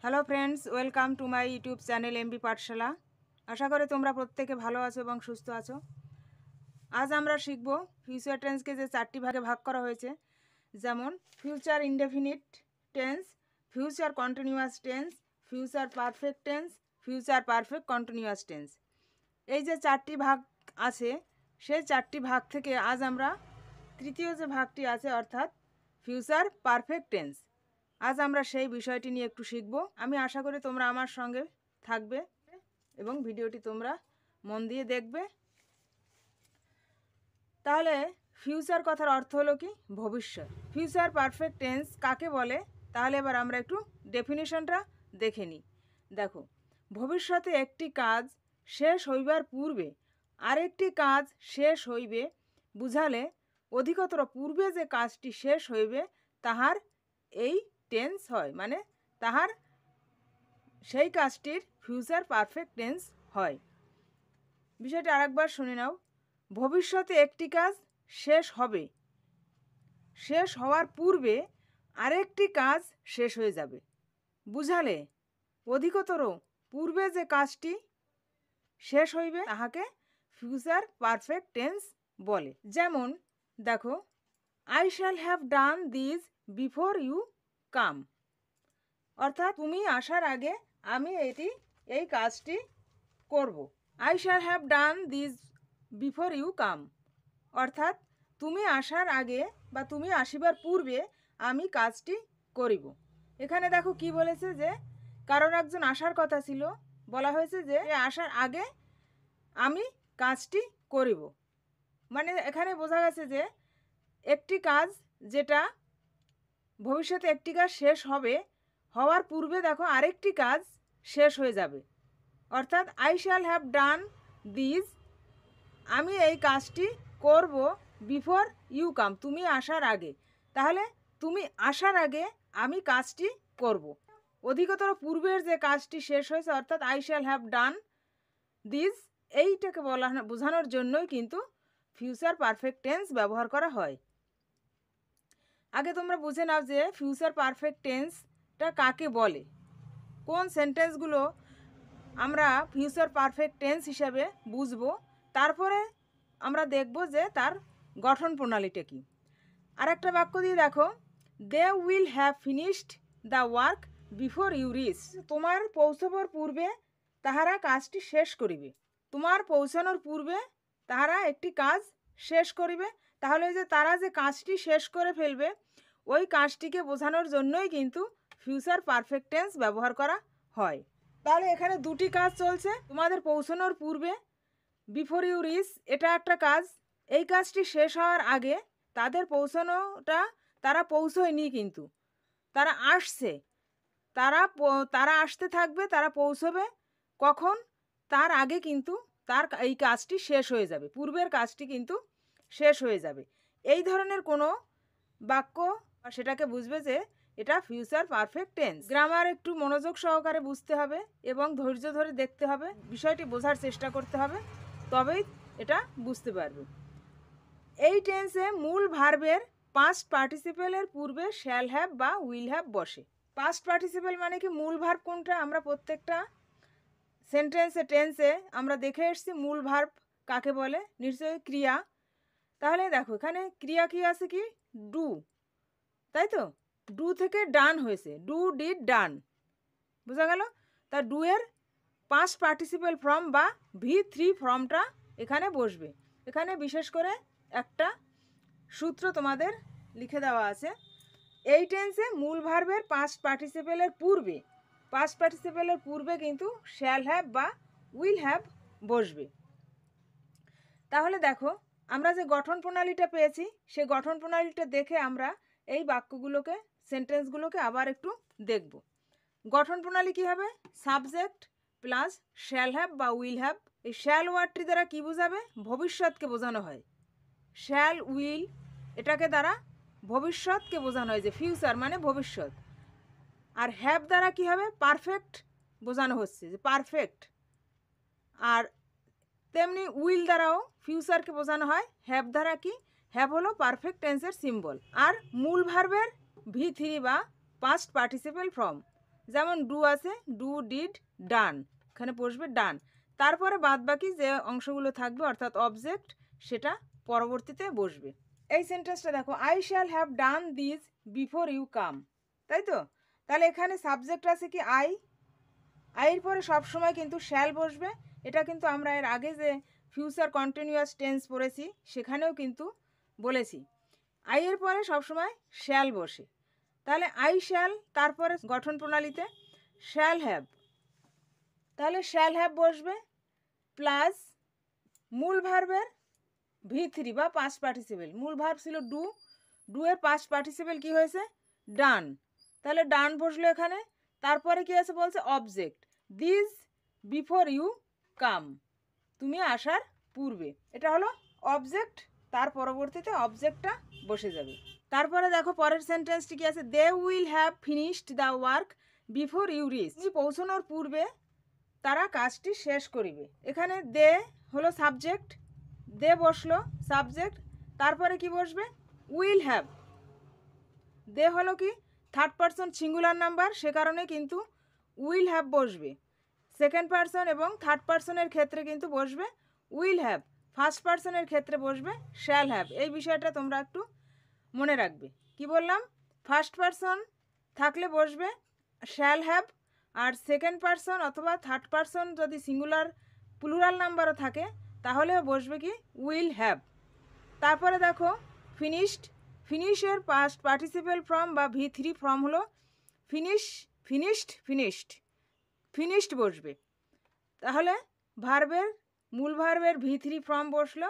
Hello friends, welcome to my YouTube channel MB পাঠশালা। আশা করি তোমরা প্রত্যেকে ভালো আছো এবং সুস্থ আছো। আজ আমরা শিখব ফিউচার টেন্সকে যে 4টি ভাগে ভাগ করা হয়েছে, যেমন future indefinite tense, future continuous tense, future perfect tense, future perfect continuous tense. এই যে 4টি ভাগ আছে, সেই 4টি ভাগ থেকে আজ আমরা তৃতীয় যে ভাগটি আছে অর্থাৎ ফিউচার পারফেক্ট টেন্স, আজ আমরা সেই বিষয়টি নিয়ে একটু শিখব। আমি আশা করি তোমরা আমার সঙ্গে থাকবে এবং ভিডিওটি তোমরা মন দিয়ে দেখবে। তাহলে ফিউচার কথার অর্থ হলো কি? ভবিষ্যৎ। ফিউচার পারফেক্ট টেন্স কাকে বলে? তাহলে এবার আমরা একটু ডেফিনিশনটা দেখে নিই। দেখো, ভবিষ্যতে একটি কাজ শেষ হইবার পূর্বে আরেকটি কাজ শেষ হইবে বুঝালে অধিকতর পূর্বে যে কাজটি শেষ হইবে তাহার এই টেন্স হয়, মানে তাহার সেই কাজটির ফিউচার পারফেক্ট টেন্স হয়। বিষয়টা আরেকবার শুনে নাও। ভবিষ্যতে একটি কাজ শেষ হবে, শেষ হওয়ার পূর্বে আরেকটি কাজ শেষ হয়ে যাবে বুঝালে অধিকতর পূর্বে যে কাজটি শেষ হইবে তাহাকে ফিউচার পারফেক্ট টেন্স বলে। যেমন দেখো, I shall have done this before you come, অর্থাৎ তুমি আসার আগে আমি এই কাজটি করব। I shall have done this before you come, অর্থাৎ তুমি আসার আগে বা তুমি আসিবার পূর্বে আমি কাজটি করিব। এখানে দেখো কি বলেছে, যে কারোর একজন আসার কথা ছিল, বলা হয়েছে যে আসার আগে আমি কাজটি করিব। মানে এখানে বোঝা গেছে যে একটি কাজ, যেটা ভবিষ্যতে একটি কাজ শেষ হবে, হওয়ার পূর্বে দেখো আরেকটি কাজ শেষ হয়ে যাবে। অর্থাৎ I shall have done this, আমি এই কাজটি করব বিফোর ইউ কাম, তুমি আসার আগে। তাহলে তুমি আসার আগে আমি কাজটি করব। অধিকতর পূর্বের যে কাজটি শেষ হয়েছে, অর্থাৎ I shall have done this, এইটাকে বোঝানোর জন্যই কিন্তু ফিউচার পারফেক্ট টেন্স ব্যবহার করা হয়। আগে তোমরা বুঝে নাও যে ফিউচার পারফেক্ট টেন্সটা কাকে বলে, কোন সেন্টেন্সগুলো আমরা ফিউচার পারফেক্ট টেন্স হিসাবে বুঝবো, তারপরে আমরা দেখব যে তার গঠন প্রণালীটা কী। আর একটা বাক্য দিয়ে দেখো, they will have finished the work before you reach, তোমার পৌঁছাবার পূর্বে তাহারা কাজটি শেষ করিবে। তোমার পৌঁছানোর পূর্বে তাহারা একটি কাজ শেষ করিবে। তাহলে যে তারা যে কাজটি শেষ করে ফেলবে, ওই কাজটিকে বোঝানোর জন্যই কিন্তু ফিউচার পারফেক্ট টেন্স ব্যবহার করা হয়। তাহলে এখানে দুটি কাজ চলছে, তোমাদের পৌঁছানোর পূর্বে বিফোর ইউ রিচ, এটা একটা কাজ। এই কাজটি শেষ হওয়ার আগে তাদের পৌঁছানোটা, তারা পৌঁছয়নি কিন্তু তারা আসছে, তারা আসতে থাকবে, তারা পৌঁছবে কখন? তার আগে কিন্তু তার এই কাজটি শেষ হয়ে যাবে, পূর্বের কাজটি কিন্তু শেষ হয়ে যাবে। এই ধরনের কোনো বাক্য সেটাকে বুঝবে যে এটা ফিউচার পারফেক্ট টেন্স। গ্রামার একটু মনোযোগ সহকারে বুঝতে হবে এবং ধৈর্য ধরে দেখতে হবে, বিষয়টি বোঝার চেষ্টা করতে হবে, তবেই এটা বুঝতে পারবে। এই টেন্সে মূল ভার্বের পাস্ট পার্টিসিপেলের পূর্বে শ্যাল হ্যাভ বা উইল হ্যাভ বসে। পাস্ট পার্টিসিপেল মানে কি? মূল ভার্ব কোনটা? আমরা প্রত্যেকটা সেন্টেন্সে টেন্সে আমরা দেখে এসেছি মূল ভার্ব কাকে বলে, নিশ্চয়ই ক্রিয়া। তাহলে দেখো এখানে ক্রিয়া কি আছে, কি? ডু, তাই তো? ডু থেকে ডান হয়েছে, ডু ডিড ডান, বোঝা গেল? তা ডু এর পাস্ট পার্টিসিপেল ফর্ম বা V3 ফর্মটা এখানে বসবে। এখানে বিশেষ করে একটা সূত্র তোমাদের লিখে দেওয়া আছে। এই টেন্সে মূল ভার্বের পাস্ট পার্টিসিপেলের পূর্বে কিন্তু শ্যাল হ্যাভ বা উইল হ্যাভ বসবে। তাহলে দেখো আমরা যে গঠন প্রণালীটা পেয়েছি, সেই গঠন প্রণালীটা দেখে আমরা এই বাক্যগুলোকে, সেন্টেন্সগুলোকে আবার একটু দেখব। গঠন প্রণালী কী হবে? সাবজেক্ট প্লাস শ্যাল হ্যাভ বা উইল হ্যাভ। এই শ্যাল ওয়ার্ডটি দ্বারা কী বোঝাবে? ভবিষ্যৎকে বোঝানো হয়। শ্যাল উইল এটাকে দ্বারা ভবিষ্যৎকে বোঝানো হয়, যে ফিউচার মানে ভবিষ্যৎ। আর হ্যাভ দ্বারা কী হবে? পারফেক্ট বোঝানো হচ্ছে, যে পারফেক্ট। আর তেমনি উইল দ্বারাও ফিউচারকে বোঝানো হয়। হ্যাভ দ্বারা কি? হ্যাভ হলো পারফেক্ট টেন্সের সিম্বল। আর মূল ভার্বের V3 বা পাস্ট পার্টিসিপেল ফর্ম, যেমন ডু আছে, ডু, ডিড, ডান, এখানে বসবে ডান। তারপরে বাদবাকি যে অংশগুলো থাকবে অর্থাৎ অবজেক্ট, সেটা পরবর্তীতে বসবে। এই সেন্টেন্সটা দেখো, I shall have done this before you come, তাই তো? তাহলে এখানে সাবজেক্ট আছে কি আই, আইয়ের পরে সবসময় কিন্তু শ্যাল বসবে। এটা কিন্তু আমরা এর আগে যে ফিউচার কন্টিনিউয়াস টেন্স পড়েছি সেখানেও কিন্তু বলেছি, আইয়ের পরে সবসময় শ্যাল বসে। তাহলে আই শ্যাল, তারপরে গঠন প্রণালীতে শ্যাল হ্যাভ, তাহলে শ্যাল হ্যাভ বসবে প্লাস মূল ভার্বের V3 বা পাস্ট পার্টিসিপেল। মূল ভার্ব ছিল ডু, ডু এর পাস্ট পার্টিসিপেল কি হয়েছে? ডান। তাহলে ডান বসলো এখানে। তারপরে কি আছে বলছে? Object, this before you come, তুমি আসার পূর্বে। এটা হলো অবজেক্ট, তার পরবর্তীতে অবজেক্টটা বসে যাবে। তারপরে দেখো পরের সেন্টেন্সটি কি আছে, they will have finished the work before you reach, তুমি পৌঁছানোর পূর্বে তারা কাজটি শেষ করিবে। এখানে দে হলো সাবজেক্ট, দে বসলো সাবজেক্ট, তারপরে কি বসবে? Will have. দে হলো কি থার্ড পারসন সিঙ্গুলার নাম্বার, সে কারণে কিন্তু উইল হ্যাভ বসবে। সেকেন্ড পারসন এবং থার্ড পারসনের ক্ষেত্রে কিন্তু বসবে উইল হ্যাভ, ফার্স্ট পারসনের ক্ষেত্রে বসবে শ্যাল হ্যাভ। এই বিষয়টা তোমরা একটু মনে রাখবে। কি বললাম? ফার্স্ট পারসন থাকলে বসবে শ্যাল হ্যাভ, আর সেকেন্ড পারসন অথবা থার্ড পারসন যদি সিঙ্গুলার প্লুরাল নাম্বারও থাকে তাহলেও বসবে কি উইল হ্যাভ। তারপরে দেখো ফিনিশড, ফিনিশের পাস্ট পার্টিসিপেল ফর্ম বা V3 ফর্ম হলো ফিনিশ, ফিনিশড, ফিনিশড, ফিনিশড বসবে। তাহলে ভার্বের, মূল ভার্বের V3 ফর্ম বসলো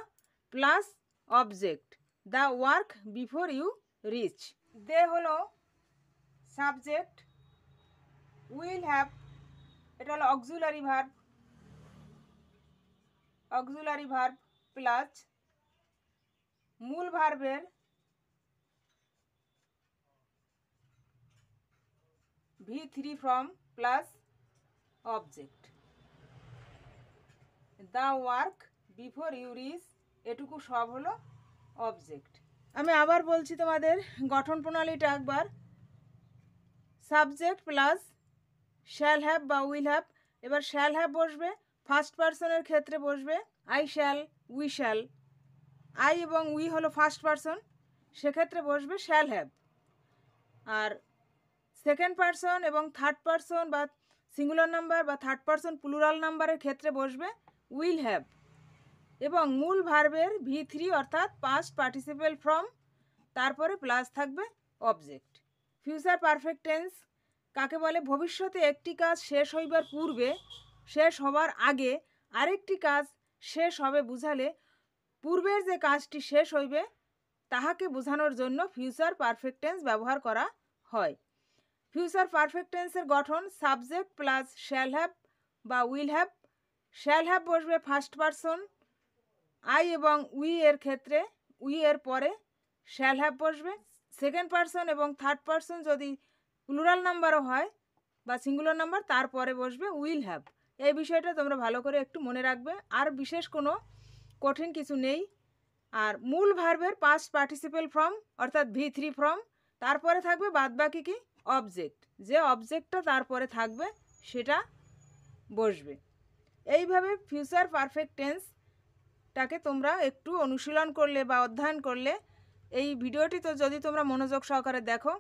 plus object, the work before you reach. They হলো সাবজেক্ট, উইল হ্যাভ এটা হলো auxiliary verb, auxiliary verb plus মূল ভার্বের V3 form plus object, the work before you reach, এটুকু সব হলো অবজেক্ট। আমি আবার বলছি তোমাদের গঠন প্রণালীটা একবার, সাবজেক্ট প্লাস শ্যাল হ্যাভ বা উইল হ্যাভ। এবার শ্যাল হ্যাভ বসবে, ফার্স্ট পারসনের ক্ষেত্রে বসবে I shall, we shall. I এবং উই হলো ফার্স্ট পারসন, সেক্ষেত্রে বসবে শ্যাল হ্যাভ। আর সেকেন্ড পারসন এবং থার্ড পারসন বা সিঙ্গুলার নাম্বার বা থার্ড পারসন প্লুরাল নাম্বারের ক্ষেত্রে বসবে উইল হ্যাভ। এবং মূল ভার্বের V3 অর্থাৎ পাস্ট পার্টিসিপেল ফর্ম, তারপরে প্লাস থাকবে অবজেক্ট। ফিউচার পারফেক্ট টেন্স কাকে বলে? ভবিষ্যতে একটি কাজ শেষ হইবার পূর্বে, শেষ হবার আগে আরেকটি কাজ শেষ হবে বুঝালে পূর্বের যে কাজটি শেষ হইবে তাহাকে বোঝানোর জন্য ফিউচার পারফেক্ট টেন্স ব্যবহার করা হয়। ফিউচার পারফেক্ট টেন্সের গঠন সাবজেক্ট প্লাস শ্যাল হ্যাভ বা উইল হ্যাভ। শ্যাল হ্যাভ বসবে ফার্স্ট পারসন, আই এবং উই এর ক্ষেত্রে উই এর পরে শ্যাল হ্যাভ বসবে। সেকেন্ড পারসন এবং থার্ড পারসন যদি প্লুরাল নাম্বারও হয় বা সিঙ্গুলার নাম্বার, তারপরে বসবে উইল হ্যাভ। এই বিষয়টা তোমরা ভালো করে একটু মনে রাখবে, আর বিশেষ কোনো কঠিন কিছু নেই। আর মূল ভার্বের পাস্ট পার্টিসিপেল ফর্ম অর্থাৎ V3 ফর্ম, তারপরে থাকবে বাদবাকি কি অবজেক্ট, যে অবজেক্টটা তারপরে থাকবে সেটা বসবে। এইভাবে ফিউচার পারফেক্ট টেন্সটাকে তোমরা একটু অনুশীলন করলে বা অধ্যয়ন করলে, এই ভিডিওটি তো যদি তোমরা মনোযোগ সহকারে দেখো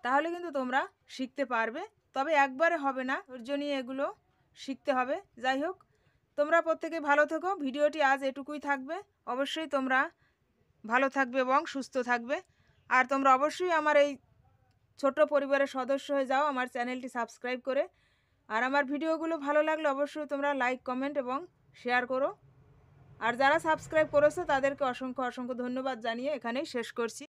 তাহলে কিন্তু তোমরা শিখতে পারবে। তবে একবারে হবে না, ধৈর্য নিয়ে এগুলো শিখতে হবে। যাই হোক, তোমরা প্রত্যেকে ভালো থেকো। ভিডিওটি আজ এটুকুই থাকবে। অবশ্যই তোমরা ভালো থাকবে এবং সুস্থ থাকবে। আর তোমরা অবশ্যই আমার এই ছোট্ট পরিবারের সদস্য হয়ে যাও আমার চ্যানেলটি সাবস্ক্রাইব করে। আর আমার ভিডিওগুলো ভালো লাগলে অবশ্যই তোমরা লাইক, কমেন্ট এবং শেয়ার করো। আর যারা সাবস্ক্রাইব করেছো তাদেরকে অসংখ্য অসংখ্য ধন্যবাদ জানিয়ে এখানেই শেষ করছি।